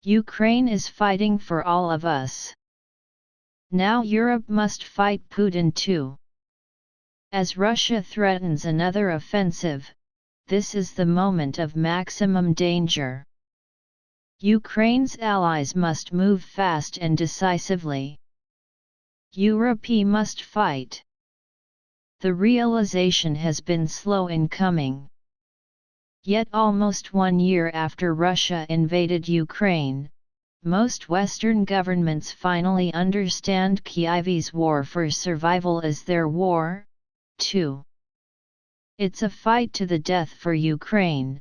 Ukraine is fighting for all of us. Now Europe must fight Putin too. As Russia threatens another offensive, this is the moment of maximum danger. Ukraine's allies must move fast and decisively. Europe must fight. The realization has been slow in coming. Yet almost 1 year after Russia invaded Ukraine, most Western governments finally understand Kyiv's war for survival is their war, too. It's a fight to the death for Ukraine,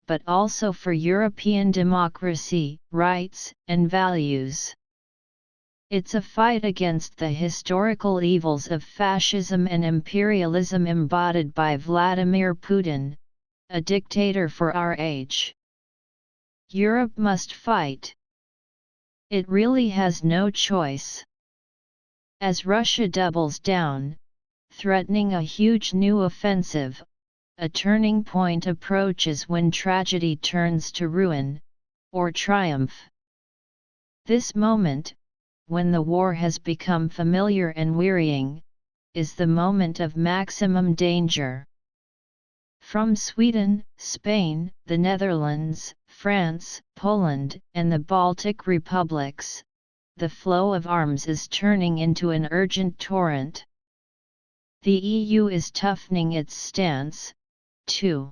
but also for European democracy, rights, and values. It's a fight against the historical evils of fascism and imperialism embodied by Vladimir Putin, a dictator for our age. Europe must fight. It really has no choice. As Russia doubles down, threatening a huge new offensive, a turning point approaches when tragedy turns to ruin, or triumph. This moment, when the war has become familiar and wearying, is the moment of maximum danger. From Sweden, Spain, the Netherlands, France, Poland, and the Baltic republics, the flow of arms is turning into an urgent torrent. The EU is toughening its stance, too.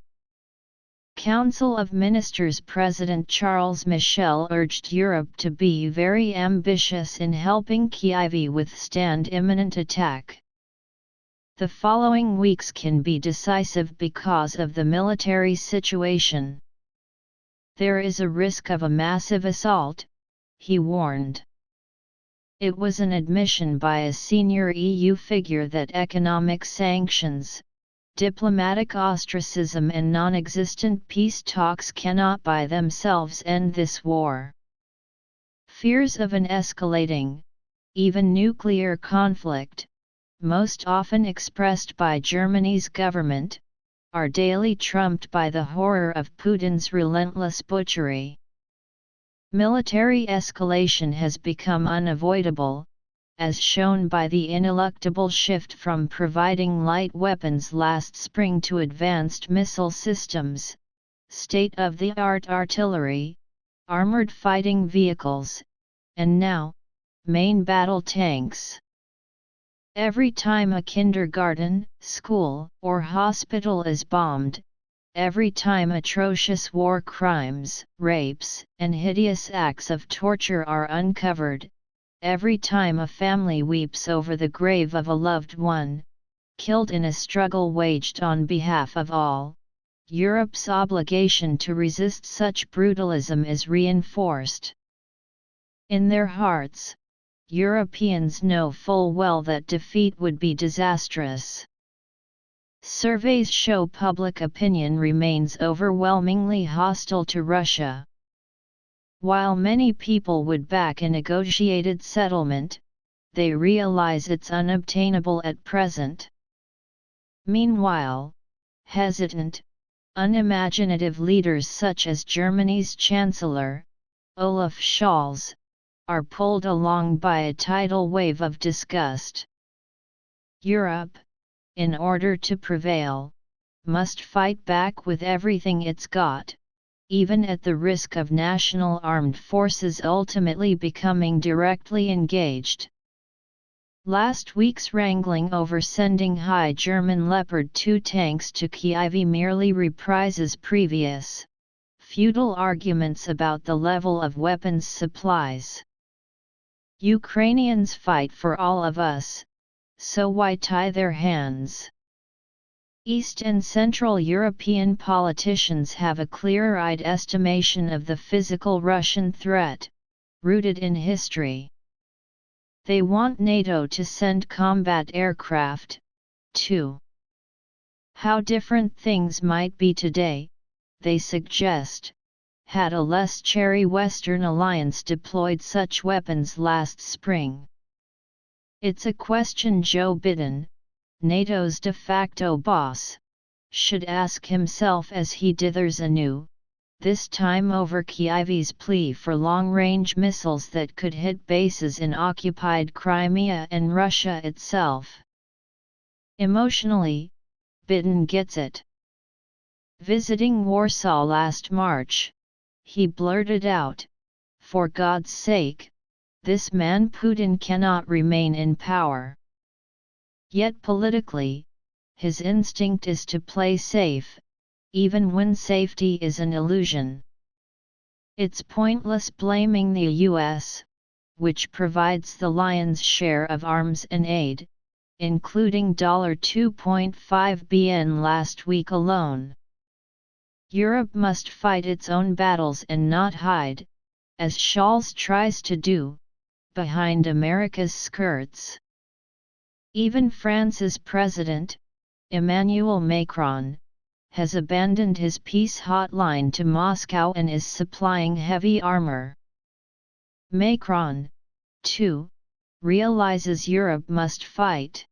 Council of Ministers President Charles Michel urged Europe to be very ambitious in helping Kyiv withstand imminent attack. The following weeks can be decisive because of the military situation. There is a risk of a massive assault, he warned. It was an admission by a senior EU figure that economic sanctions, diplomatic ostracism and non-existent peace talks cannot by themselves end this war. Fears of an escalating, even nuclear conflict, most often expressed by Germany's government, are daily trumped by the horror of Putin's relentless butchery. Military escalation has become unavoidable, as shown by the ineluctable shift from providing light weapons last spring to advanced missile systems, state-of-the-art artillery, armored fighting vehicles, and now, main battle tanks. Every time a kindergarten, school, or hospital is bombed, every time atrocious war crimes, rapes, and hideous acts of torture are uncovered, every time a family weeps over the grave of a loved one, killed in a struggle waged on behalf of all, Europe's obligation to resist such brutalism is reinforced. In their hearts, Europeans know full well that defeat would be disastrous. Surveys show public opinion remains overwhelmingly hostile to Russia. While many people would back a negotiated settlement, they realize it's unobtainable at present. Meanwhile, hesitant, unimaginative leaders such as Germany's Chancellor, Olaf Scholz, are pulled along by a tidal wave of disgust. Europe, in order to prevail, must fight back with everything it's got, even at the risk of national armed forces ultimately becoming directly engaged. Last week's wrangling over sending high German Leopard 2 tanks to Kyiv merely reprises previous, futile arguments about the level of weapons supplies. Ukrainians fight for all of us, so why tie their hands? East and Central European politicians have a clear-eyed estimation of the physical Russian threat, rooted in history. They want NATO to send combat aircraft, too. How different things might be today, they suggest, had a less cherry Western alliance deployed such weapons last spring. It's a question Joe Biden, NATO's de facto boss, should ask himself as he dithers anew, this time over Kyiv's plea for long-range missiles that could hit bases in occupied Crimea and Russia itself. Emotionally, Putin gets it. Visiting Warsaw last March, he blurted out, "For God's sake, this man Putin cannot remain in power." Yet politically, his instinct is to play safe, even when safety is an illusion. It's pointless blaming the US, which provides the lion's share of arms and aid, including $2.5 billion last week alone. Europe must fight its own battles and not hide, as Scholz tries to do, behind America's skirts. Even France's president, Emmanuel Macron, has abandoned his peace hotline to Moscow and is supplying heavy armor. Macron, too, realizes Europe must fight.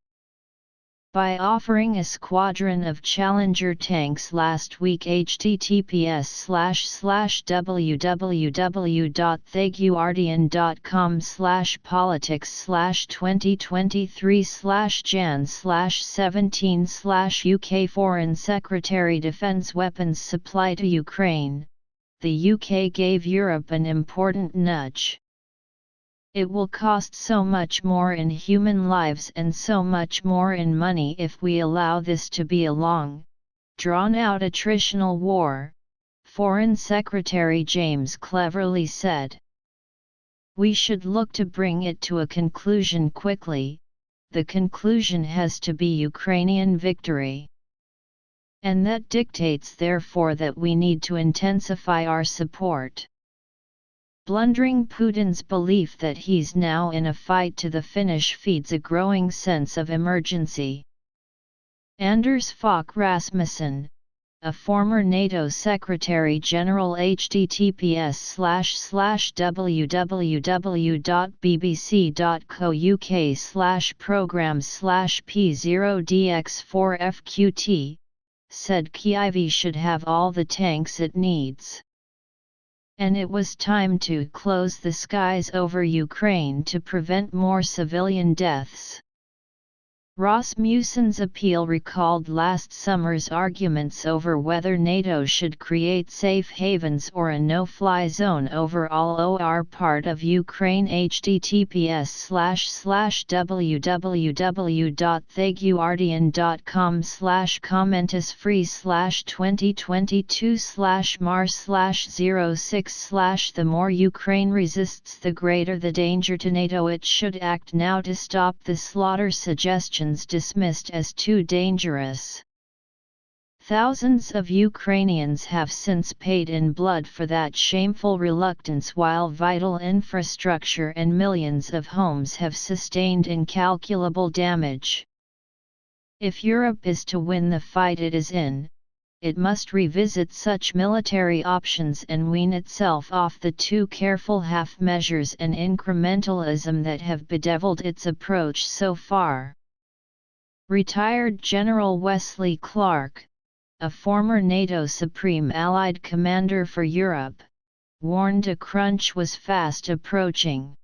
By offering a squadron of Challenger tanks last week, https://www.theguardian.com/politics/2023/Jan/17/UK Foreign Secretary Defense weapons supply to Ukraine, the UK gave Europe an important nudge. It will cost so much more in human lives and so much more in money if we allow this to be a long, drawn-out attritional war, Foreign Secretary James Cleverly said. We should look to bring it to a conclusion quickly. The conclusion has to be Ukrainian victory. And that dictates therefore that we need to intensify our support. Blundering Putin's belief that he's now in a fight to the finish feeds a growing sense of emergency. Anders Fogh Rasmussen, a former NATO Secretary General, https://www.bbc.co.uk/programs/p0dx4fqt, said Kyiv should have all the tanks it needs. And it was time to close the skies over Ukraine to prevent more civilian deaths. Rasmussen's appeal recalled last summer's arguments over whether NATO should create safe havens or a no-fly zone over all or part of Ukraine. https://www.theguardian.com/commentus-free/2022/mars/06/ The more Ukraine resists, the greater the danger to NATO. It should act now to stop the slaughter. Suggestions dismissed as too dangerous. Thousands of Ukrainians have since paid in blood for that shameful reluctance, while vital infrastructure and millions of homes have sustained incalculable damage. If Europe is to win the fight it is in, it must revisit such military options and wean itself off the too careful half measures and incrementalism that have bedeviled its approach so far. Retired General Wesley Clark, a former NATO Supreme Allied Commander for Europe, warned a crunch was fast approaching.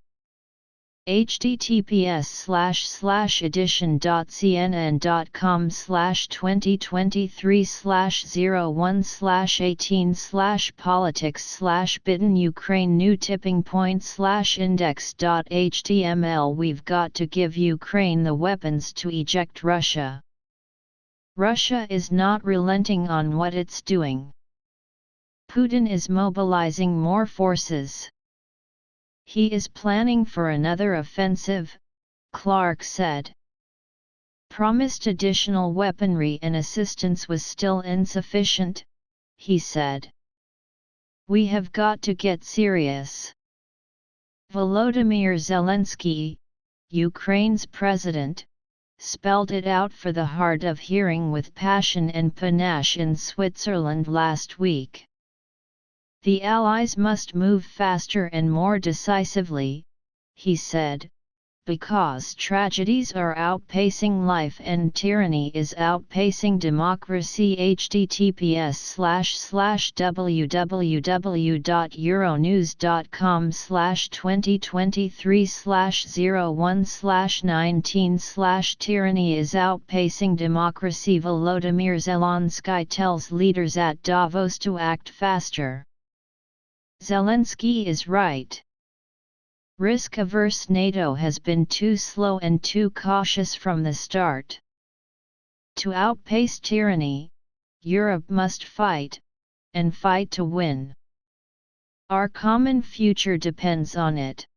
https://edition.cnn.com/2023/01/18/politics/Putin Ukraine new tipping point/index.html We've got to give Ukraine the weapons to eject Russia. Russia is not relenting on what it's doing. Putin is mobilizing more forces. He is planning for another offensive, Clark said. Promised additional weaponry and assistance was still insufficient, he said. We have got to get serious. Volodymyr Zelensky, Ukraine's president, spelled it out for the hard of hearing with passion and panache in Switzerland last week. The Allies must move faster and more decisively, he said, because tragedies are outpacing life and tyranny is outpacing democracy. https://www.euronews.com/2023/01/19/tyranny is outpacing democracy. Volodymyr Zelensky tells leaders at Davos to act faster. Zelensky is right. Risk-averse NATO has been too slow and too cautious from the start. To outpace tyranny, Europe must fight, and fight to win. Our common future depends on it.